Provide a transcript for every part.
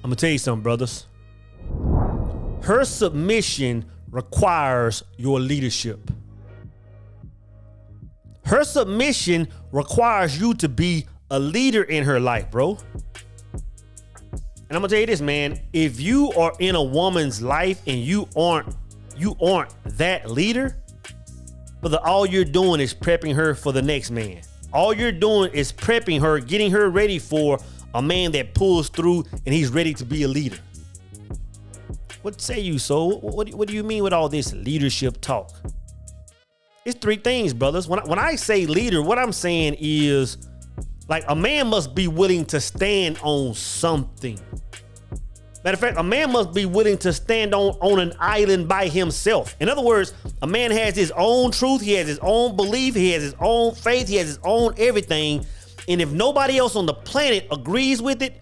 I'm gonna tell you something, brothers. Her submission requires your leadership. Her submission requires you to be a leader in her life, bro. And I'm gonna tell you this, man. If you are in a woman's life and you aren't that leader, brother, all you're doing is prepping her for the next man. All you're doing is prepping her, getting her ready for a man that pulls through and he's ready to be a leader. What say you, soul? What do you mean with all this leadership talk? It's three things, brothers. When I say leader, what I'm saying is, like, a man must be willing to stand on something. Matter of fact, a man must be willing to stand on an island by himself. In other words, a man has his own truth, he has his own belief, he has his own faith, he has his own everything. And if nobody else on the planet agrees with it,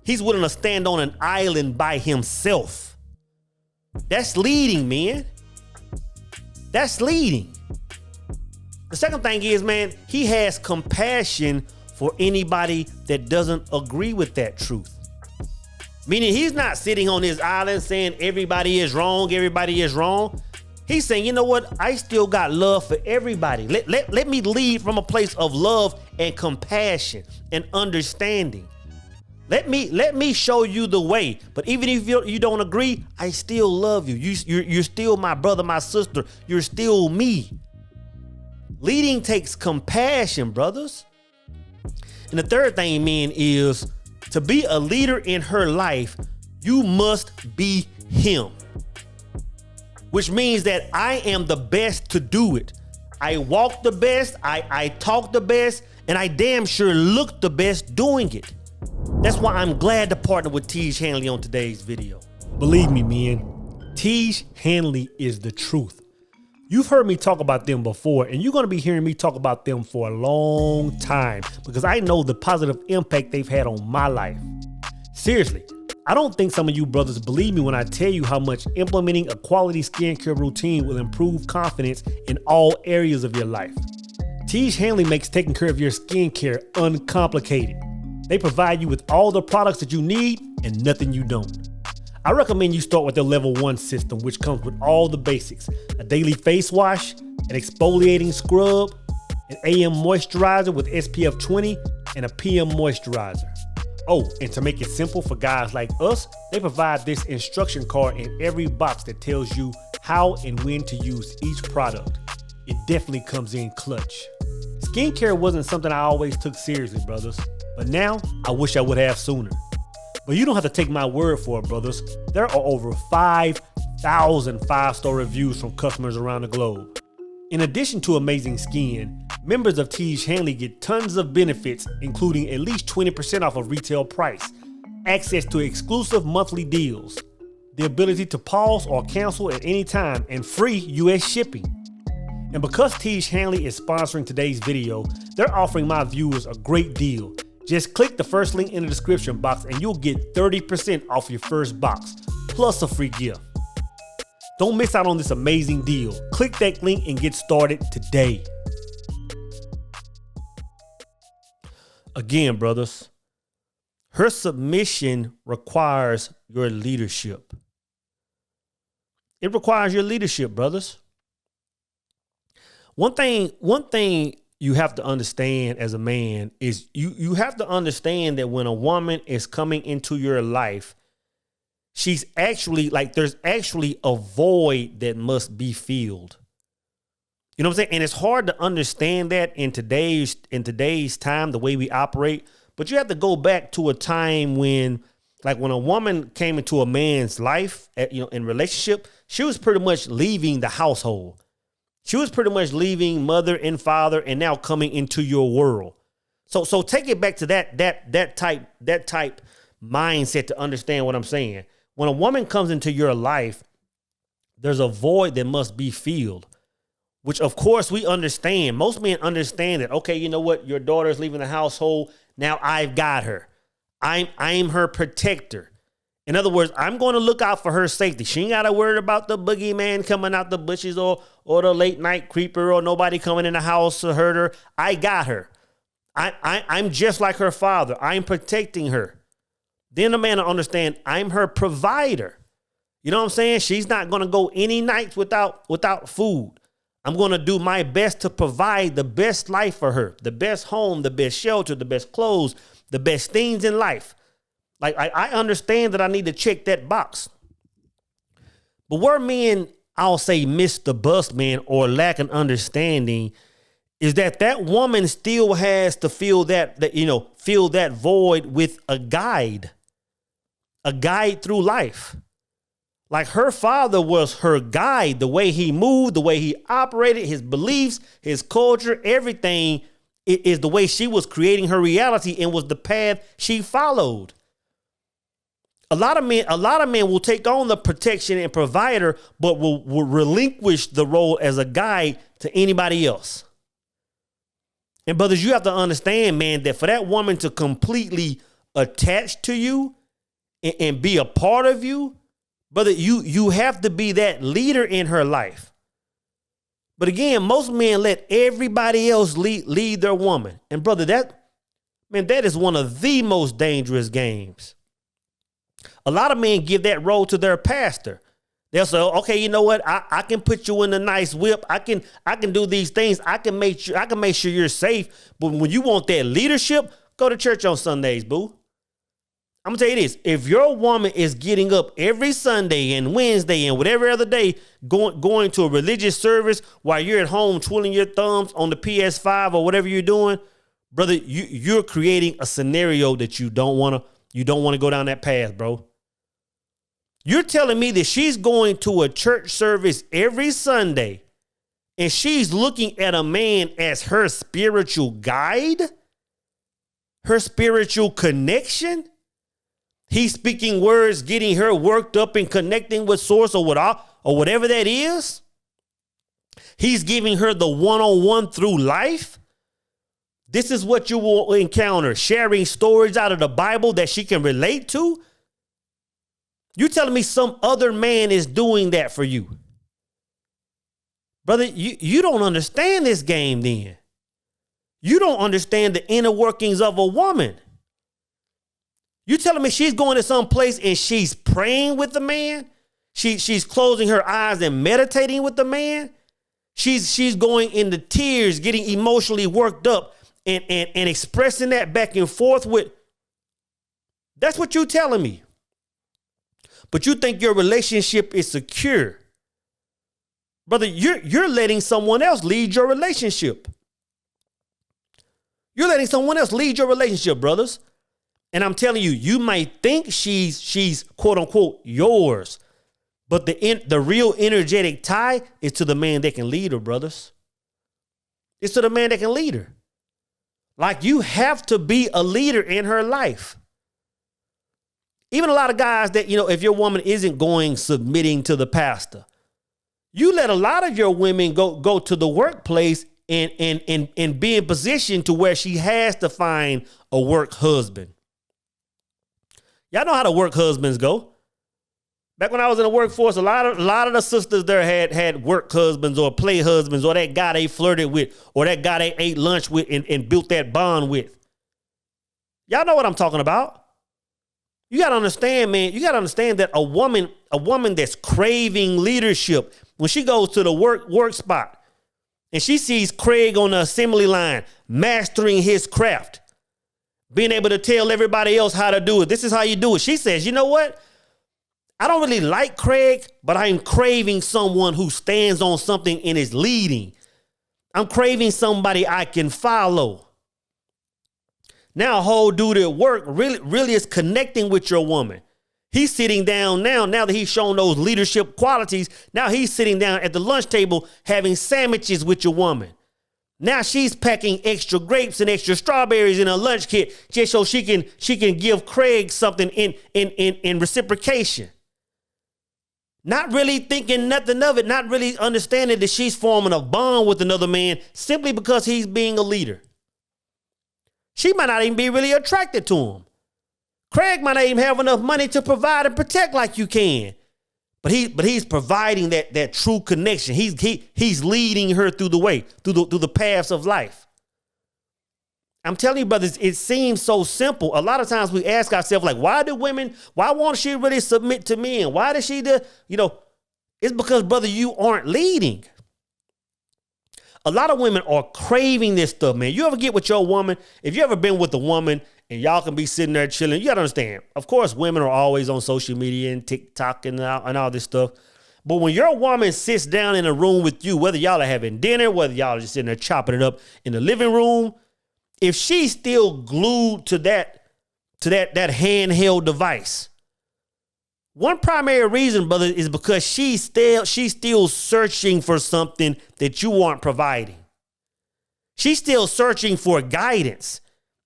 he's willing to stand on an island by himself. That's leading, man. That's leading. The second thing is, man, he has compassion for anybody that doesn't agree with that truth. Meaning he's not sitting on his island saying everybody is wrong, everybody is wrong. He's saying, you know what? I still got love for everybody. Let me lead from a place of love and compassion and understanding. Let me show you the way. But even if you don't agree, I still love you. You're still my brother, my sister. You're still me. Leading takes compassion, brothers. And the third thing, man, is to be a leader in her life, you must be him. Which means that I am the best to do it. I walk the best, I talk the best, and I damn sure look the best doing it. That's why I'm glad to partner with Tiege Hanley on today's video. Believe me, man, Tiege Hanley is the truth. You've heard me talk about them before, and you're going to be hearing me talk about them for a long time because I know the positive impact they've had on my life. Seriously, I don't think some of you brothers believe me when I tell you how much implementing a quality skincare routine will improve confidence in all areas of your life. Tiege Hanley makes taking care of your skincare uncomplicated. They provide you with all the products that you need and nothing you don't. I recommend you start with their level 1 system, which comes with all the basics: a daily face wash, an exfoliating scrub, an AM moisturizer with SPF 20, and a PM moisturizer. Oh, and to make it simple for guys like us, they provide this instruction card in every box that tells you how and when to use each product. It definitely comes in clutch. Skincare wasn't something I always took seriously, brothers, but now I wish I would have sooner. But you don't have to take my word for it, brothers. There are over 5,000 5-star reviews from customers around the globe. In addition to amazing skin, members of Tiege Hanley get tons of benefits, including at least 20% off of retail price, access to exclusive monthly deals, the ability to pause or cancel at any time, and free US shipping. And because Tiege Hanley is sponsoring today's video, they're offering my viewers a great deal. Just click the first link in the description box and you'll get 30% off your first box, plus a free gift. Don't miss out on this amazing deal. Click that link and get started today. Again, brothers, her submission requires your leadership. It requires your leadership, brothers. One thing you have to understand as a man is you have to understand that when a woman is coming into your life, she's actually there's actually a void that must be filled. You know what I'm saying? And it's hard to understand that in today's time, the way we operate. But you have to go back to a time when a woman came into a man's life, in relationship, she was pretty much leaving the household. She was pretty much leaving mother and father and now coming into your world. So take it back to that type mindset to understand what I'm saying. When a woman comes into your life, there's a void that must be filled, which of course we understand. Most men understand that, okay, you know what? Your daughter is leaving the household. Now I've got her. I'm her protector. In other words, I'm going to look out for her safety. She ain't got to worry about the boogeyman coming out the bushes or the late night creeper or nobody coming in the house to hurt her. I got her. I'm just like her father. I'm protecting her. then the man will understand I'm her provider. You know what I'm saying? She's not going to go any nights without food. I'm going to do my best to provide the best life for her, the best home, the best shelter, the best clothes, the best things in life. Like I understand that I need to check that box. But where men, I'll say, miss the bus, man, or lack an understanding, is that woman still has to fill that void with a guide through life. Like her father was her guide, the way he moved, the way he operated, his beliefs, his culture, everything is the way she was creating her reality and was the path she followed. A lot of men will take on the protection and provider, but will relinquish the role as a guide to anybody else. And brothers, you have to understand, man, that for that woman to completely attach to you and be a part of you, brother, you have to be that leader in her life. But again, most men let everybody else lead their woman. And brother, that is one of the most dangerous games. A lot of men give that role to their pastor. They'll say, okay, you know what? I can put you in a nice whip. I can do these things. I can make sure you're safe. But when you want that leadership, go to church on Sundays, boo. I'm gonna tell you this. If your woman is getting up every Sunday and Wednesday and whatever other day, going to a religious service while you're at home twiddling your thumbs on the PS5 or whatever you're doing, brother, you're creating a scenario that you don't want to go down that path, bro. You're telling me that she's going to a church service every Sunday and she's looking at a man as her spiritual guide, her spiritual connection. He's speaking words, getting her worked up and connecting with source or whatever that is. He's giving her the one-on-one through life. This is what you will encounter, sharing stories out of the Bible that she can relate to. You telling me some other man is doing that for you? Brother, you don't understand this game then. You don't understand the inner workings of a woman. You telling me she's going to some place and she's praying with the man? She's closing her eyes and meditating with the man? She's going into tears, getting emotionally worked up and expressing that back and forth with. That's what you're telling me. But you think your relationship is secure. Brother, you're letting someone else lead your relationship. You're letting someone else lead your relationship, brothers. And I'm telling you, you might think she's quote unquote yours, but the real energetic tie is to the man that can lead her, brothers. It's to the man that can lead her. Like, you have to be a leader in her life. Even a lot of guys that, if your woman isn't submitting to the pastor, you let a lot of your women go to the workplace and be in position to where she has to find a work husband. Y'all know how the work husbands go. Back when I was in the workforce, a lot of the sisters there had work husbands or play husbands or that guy they flirted with or that guy they ate lunch with and built that bond with. Y'all know what I'm talking about. You got to understand, man. You got to understand that a woman that's craving leadership, when she goes to the work spot and she sees Craig on the assembly line mastering his craft, being able to tell everybody else how to do it. This is how you do it. She says, you know what? I don't really like Craig, but I'm craving someone who stands on something and is leading. I'm craving somebody I can follow. Now a whole dude at work really is connecting with your woman. He's sitting down now that he's shown those leadership qualities. Now he's sitting down at the lunch table having sandwiches with your woman. Now she's packing extra grapes and extra strawberries in her lunch kit just so she can give Craig something in reciprocation. Not really thinking nothing of it, not really understanding that she's forming a bond with another man simply because he's being a leader. She might not even be really attracted to him. Craig might not even have enough money to provide and protect like you can. But he's providing that true connection. He's leading her through the way, through the paths of life. I'm telling you, brothers, it seems so simple. A lot of times we ask ourselves, like, why won't she really submit to me? And why does she do, it's because, brother, you aren't leading. A lot of women are craving this stuff, man. You ever get with your woman? If you ever been with a woman and y'all can be sitting there chilling, you got to understand, of course, women are always on social media and TikTok and all this stuff. But when your woman sits down in a room with you, whether y'all are having dinner, whether y'all are just sitting there chopping it up in the living room, if she's still glued to that handheld device, one primary reason, brother, is because she's still searching for something that you aren't providing. She's still searching for guidance.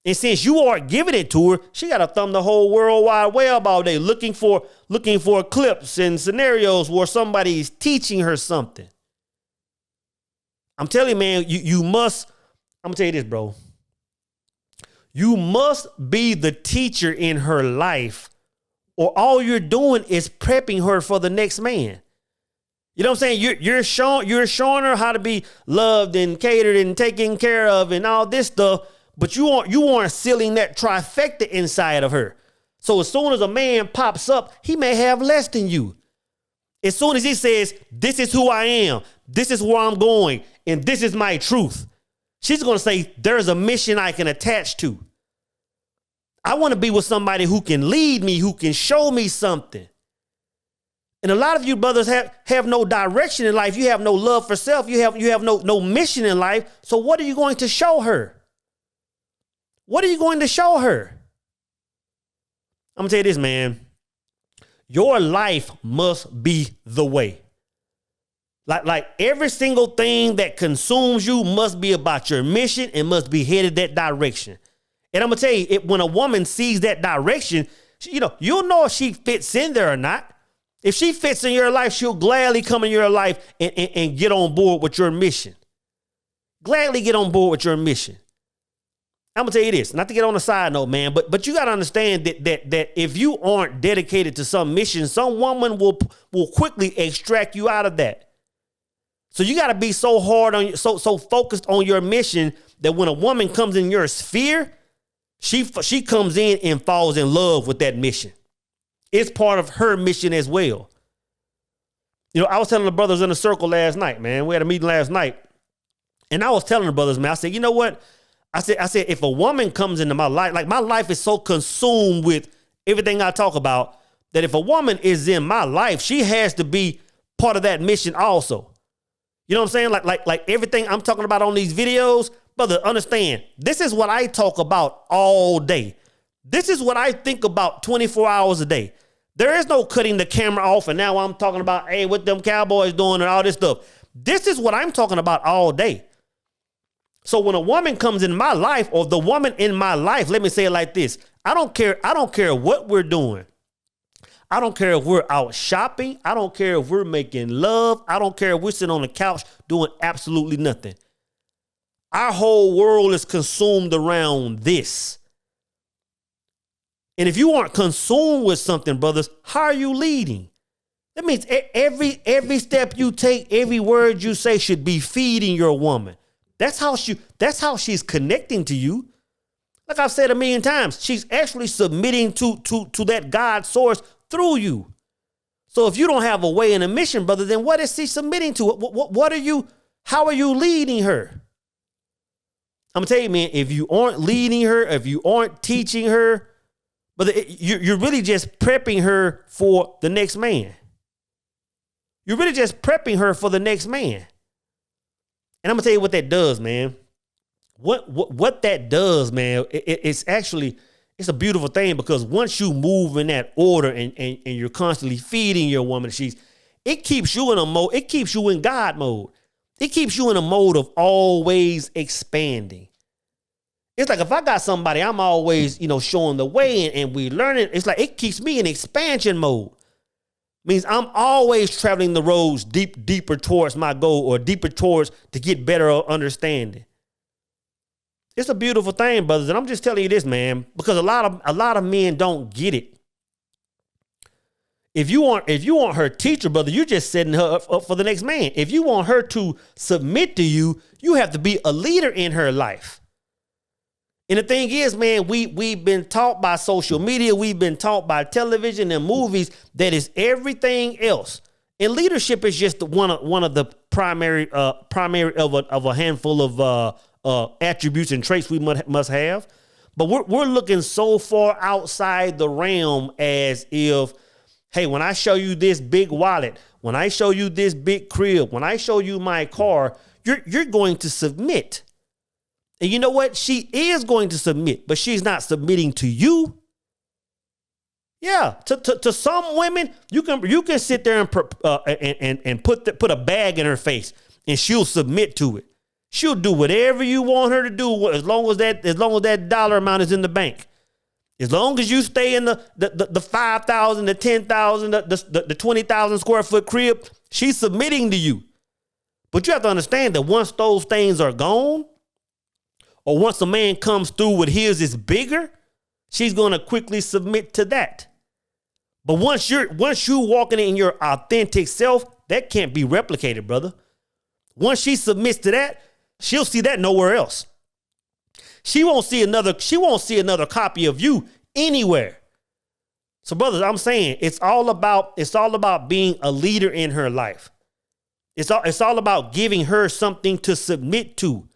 And since you aren't giving it to her, she got to thumb the whole world wide web all day looking for clips and scenarios where somebody is teaching her something. I'm telling you, man, you must, I'm going to tell you this, bro. You must be the teacher in her life, or all you're doing is prepping her for the next man. You know what I'm saying? You're showing her how to be loved and catered and taken care of and all this stuff, but you aren't sealing that trifecta inside of her. So as soon as a man pops up, he may have less than you. As soon as he says, this is who I am, this is where I'm going, and this is my truth, she's going to say, there's a mission I can attach to. I want to be with somebody who can lead me, who can show me something. And a lot of you brothers have no direction in life. You have no love for self. You have no mission in life. So what are you going to show her? What are you going to show her? I'm going to tell you this, man. Your life must be the way. Like every single thing that consumes you must be about your mission and must be headed that direction. And I'm going to tell you, when a woman sees that direction, you'll know if she fits in there or not. If she fits in your life, she'll gladly come in your life and get on board with your mission. Gladly get on board with your mission. I'm going to tell you this, not to get on a side note, man, but you got to understand that if you aren't dedicated to some mission, some woman will quickly extract you out of that. So you got to be so hard on so focused on your mission that when a woman comes in your sphere, she comes in and falls in love with that mission. It's part of her mission as well. I was telling the brothers in the circle last night, man. We had a meeting last night. And I was telling the brothers, man, I said, you know what? I said, if a woman comes into my life, like my life is so consumed with everything I talk about, that if a woman is in my life, she has to be part of that mission also. You know what I'm saying? Like everything I'm talking about on these videos, brother, understand, this is what I talk about all day. This is what I think about 24 hours a day. There is no cutting the camera off and now I'm talking about, hey, what them Cowboys doing and all this stuff. This is what I'm talking about all day. So when a woman comes in my life, or the woman in my life, let me say it like this. I don't care what we're doing. I don't care if we're out shopping. I don't care if we're making love. I don't care if we're sitting on the couch doing absolutely nothing. Our whole world is consumed around this. And if you aren't consumed with something, brothers, how are you leading? That means every step you take, every word you say should be feeding your woman. That's how she's connecting to you. Like I've said a million times, she's actually submitting to that God source through you. So if you don't have a way and a mission, brother, then what is she submitting to? How are you leading her? I'm gonna tell you, man, if you aren't leading her, if you aren't teaching her, but you're really just prepping her for the next man. You're really just prepping her for the next man. And I'm gonna tell you what that does, man. What that does, man, it's a beautiful thing, because once you move in that order and you're constantly feeding your woman, it keeps you in a mode, it keeps you in God mode. It keeps you in a mode of always expanding. It's like if I got somebody, I'm always, showing the way and we learning. It's like it keeps me in expansion mode. Means I'm always traveling the roads deeper towards my goal, or deeper towards to get better understanding. It's a beautiful thing, brothers. And I'm just telling you this, man, because a lot of men don't get it. If you want her teacher, brother, you're just setting her up for the next man. If you want her to submit to you, you have to be a leader in her life. And the thing is, man, we've been taught by social media, we've been taught by television and movies that is everything else. And leadership is just one of the primary of a handful of attributes and traits we must have. But we're looking so far outside the realm as if, hey, when I show you this big wallet, when I show you this big crib, when I show you my car, you're going to submit. And you know what? She is going to submit, but she's not submitting to you. Yeah, to some women, you can sit there and put a bag in her face, and she'll submit to it. She'll do whatever you want her to do as long as that dollar amount is in the bank. As long as you stay in the 5,000, the 10,000, the 20,000 square foot crib, she's submitting to you. But you have to understand that once those things are gone, or once a man comes through with his is bigger, she's going to quickly submit to that. But once you're walking in your authentic self, that can't be replicated, brother. Once she submits to that, she'll see that nowhere else. She won't see another copy of you anywhere. So, brothers, I'm saying it's all about being a leader in her life. It's all about giving her something to submit to.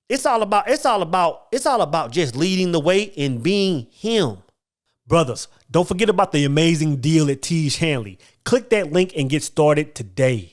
It's all about just leading the way and being him. Brothers, don't forget about the amazing deal at Tiege Hanley. Click that link and get started today.